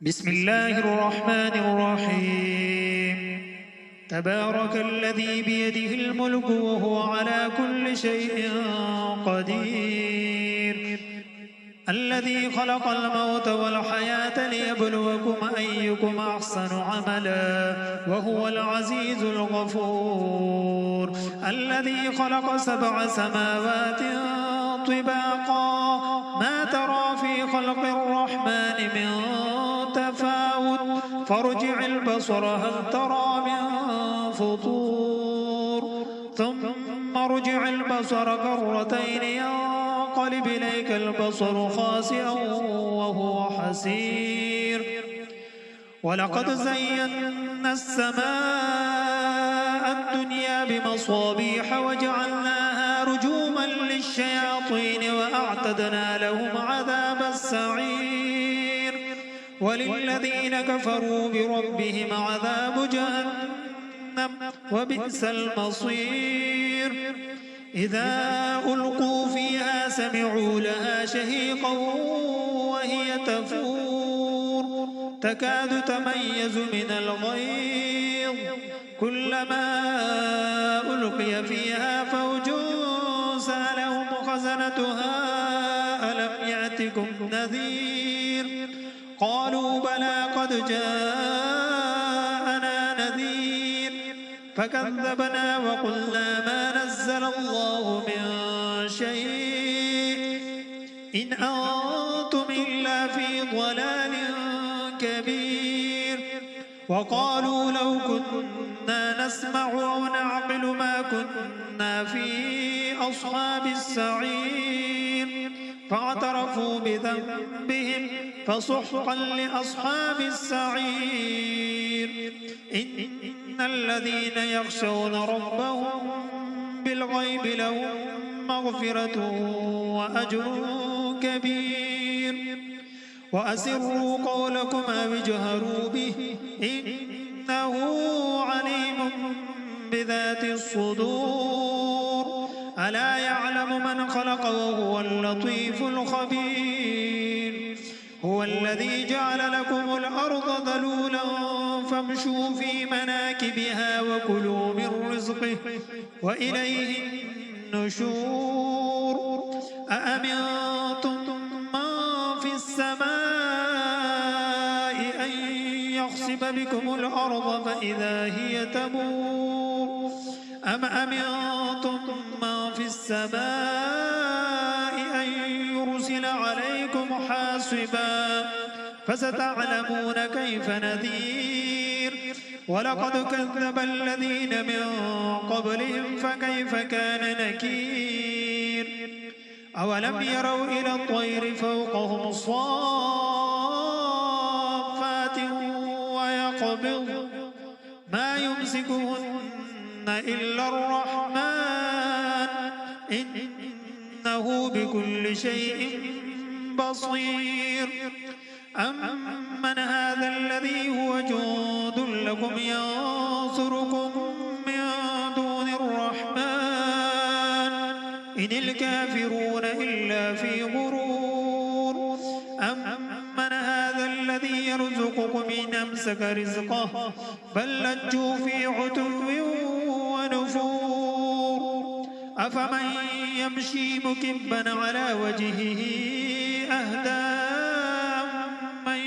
بسم الله الرحمن الرحيم. تبارك الذي بيده الملك وهو على كل شيء قدير، الذي خلق الموت والحياة ليبلوكم أيكم أحسن عملا وهو العزيز الغفور، الذي خلق 7 سماوات طباقا ما ترى في خلق الرحمن من تفاوت فارجع البصر هل ترى من فطور ثم ارجع البصر كرتين ينقلب إليك البصر خاسئا وهو حسير. ولقد زينا السماء الدنيا بمصابيح وجعلناها رجوما للشياطين وأعتدنا لهم عذاب السعير. وللذين كفروا بربهم عذاب جهنم وبئس المصير. إذا ألقوا فيها سمعوا لها شهيقا وهي تفور تكاد تميز من الغيظ كلما ألقي فيها فوج سألهم خزنتها ألم يأتكم نذير قالوا بلى قد جاءنا نذير فكذبنا وقلنا ما نزل الله من شيء إن أنتم إلا في ضلال كبير. وقالوا لو كنا نسمع أو نعقل ما كنا في أصحاب السعير فاعترفوا بذنبهم فسحقا لأصحاب السعير. إن الذين يخشون ربهم بالغيب لهم مغفرة وأجر كبير. وأسروا قولكم أو اجهروا به إنه عليم بذات الصدور ألا يعلم من خلق وهو اللطيف الخبير. هو الذي جعل لكم الأرض ذلولا فامشوا في مناكبها وكلوا من رزقه وإليه النشور. أأمنتم من في السماء أن يخسف بكم الأرض فإذا هي تمور أم أمنتم من في السماء أن يرسل عليكم حاصبا فستعلمون كيف نذير. ولقد كذب الذين من قبلهم فكيف كان نكير. أولم يروا إلى الطير فوقهم صافات ويقبض ما يمسكهن إلا الرحمن إنه بكل شيء بصير. أمن هذا الذي هو جند لكم ينصركم من دون الرحمن إن الكافرون إلا في غرور. أمن هذا الذي يرزقكم إن أمسك رزقه بل لجوا في عتو ونفور. أفمن يمشي مكبا على وجهه أهدى من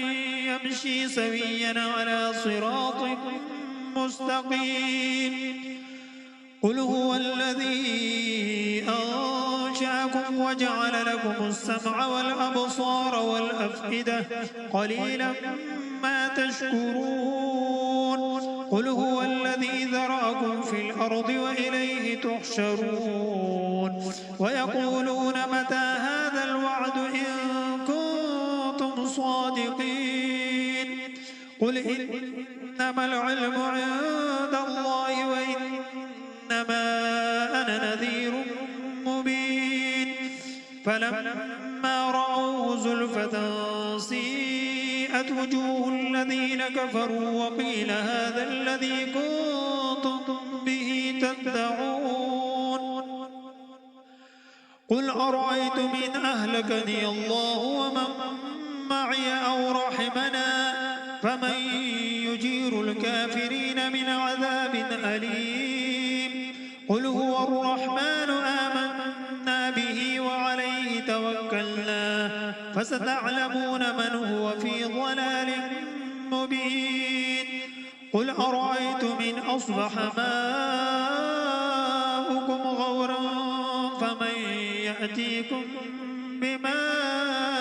يمشي سويا على صراط مستقيم. قل هو الذي أنشأكم وجعل لكم السمع والأبصار والأفئدة قليلا ما تشكرون. قل هو الذي ذرأكم في الأرض وإليه تحشرون. ويقولون متى هذا الوعد إن كنتم صادقين. قل إنما العلم عند الله وإنما أنا نذير مبين. فلما رأوه زلفة سيئت وجوه الذين كفروا وقيل هذا الذي كنتم به تدعون. قل أرأيتم إن أهلكني الله ومن معي أو رحمنا فمن يجير الكافرين من عذاب أليم قل هو الرحمن آمنا به وعليه توكلنا فستعلمون من هو في ضلال مبين قل أرأيتم إن أصبح ماؤكم غورا فمن يأتيكم بماء